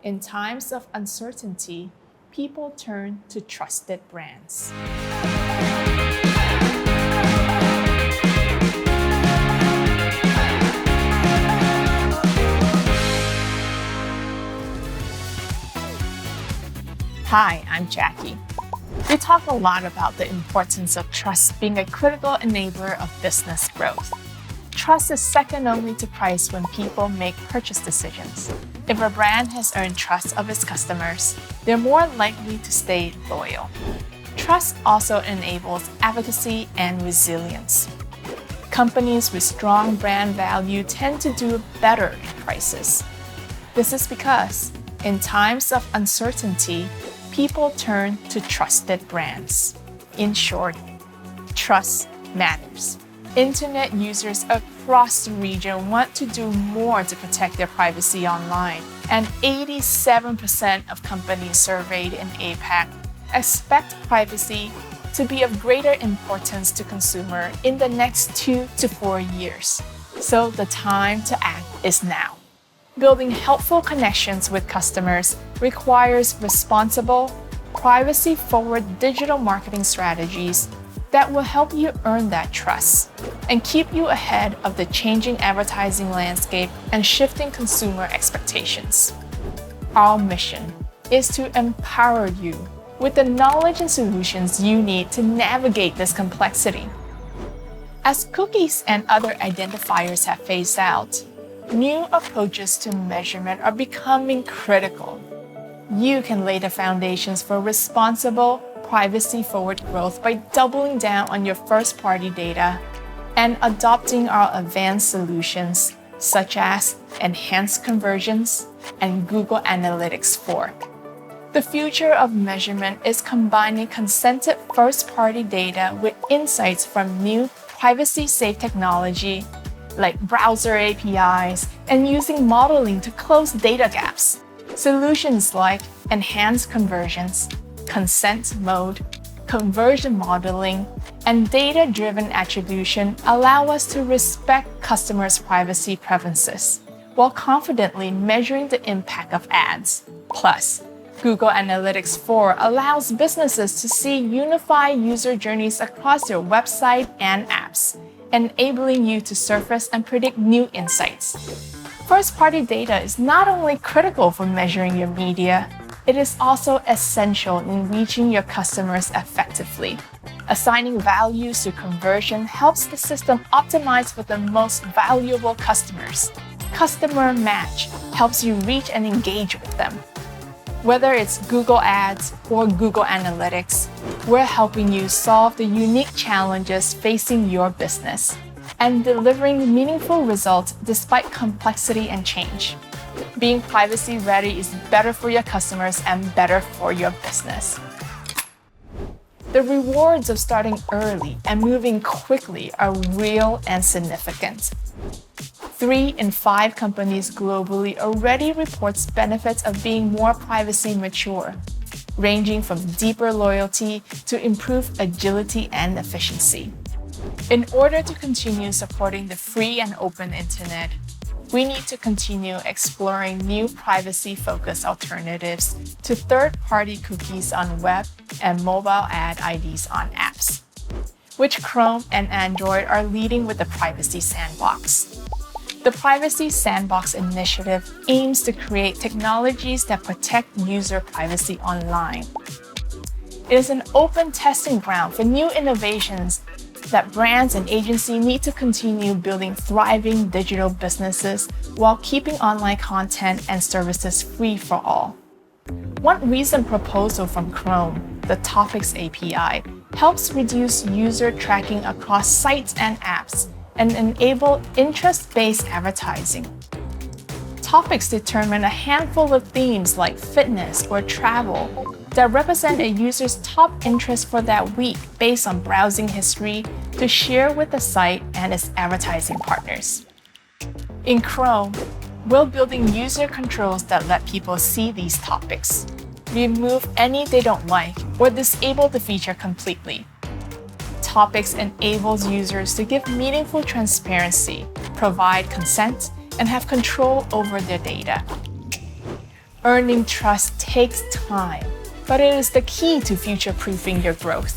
In times of uncertainty, people turn to trusted brands. Hi, I'm Jackie. We talk a lot about the importance of trust being a critical enabler of business growth. Trust is second only to price when people make purchase decisions. If a brand has earned trust of its customers, they're more likely to stay loyal. Trust also enables advocacy and resilience. Companies with strong brand value tend to do better in crisis. This is because, in times of uncertainty, people turn to trusted brands. In short, trust matters. Internet users across the region want to do more to protect their privacy online, and 87% of companies surveyed in APAC expect privacy to be of greater importance to consumers in the next 2 to 4 years. So the time to act is now. Building helpful connections with customers requires responsible, privacy-forward digital marketing strategies that will help you earn that trust and keep you ahead of the changing advertising landscape and shifting consumer expectations. Our mission is to empower you with the knowledge and solutions you need to navigate this complexity. As cookies and other identifiers have phased out, new approaches to measurement are becoming critical. You can lay the foundations for responsible, privacy-forward growth by doubling down on your first-party data and adopting our advanced solutions such as enhanced conversions and Google Analytics 4. The future of measurement is combining consented first-party data with insights from new privacy-safe technology like browser APIs and using modeling to close data gaps. Solutions like enhanced conversions, consent mode, conversion modeling, and data-driven attribution allow us to respect customers' privacy preferences while confidently measuring the impact of ads. Plus, Google Analytics 4 allows businesses to see unified user journeys across their website and apps, enabling you to surface and predict new insights. First-party data is not only critical for measuring your media, it is also essential in reaching your customers effectively. Assigning values to conversion helps the system optimize for the most valuable customers. Customer Match helps you reach and engage with them. Whether it's Google Ads or Google Analytics, we're helping you solve the unique challenges facing your business and delivering meaningful results despite complexity and change. Being privacy ready is better for your customers and better for your business. The rewards of starting early and moving quickly are real and significant. 3 in 5 companies globally already reports benefits of being more privacy mature, ranging from deeper loyalty to improved agility and efficiency. In order to continue supporting the free and open internet, we need to continue exploring new privacy-focused alternatives to third-party cookies on web and mobile ad IDs on apps, which Chrome and Android are leading with the Privacy Sandbox. The Privacy Sandbox initiative aims to create technologies that protect user privacy online. It is an open testing ground for new innovations that brands and agencies need to continue building thriving digital businesses while keeping online content and services free for all. One recent proposal from Chrome, the Topics API, helps reduce user tracking across sites and apps and enable interest-based advertising. Topics determine a handful of themes like fitness or travel that represent a user's top interest for that week based on browsing history to share with the site and its advertising partners. In Chrome, we're building user controls that let people see these topics, remove any they don't like, or disable the feature completely. Topics enables users to give meaningful transparency, provide consent, and have control over their data. Earning trust takes time, but it is the key to future-proofing your growth.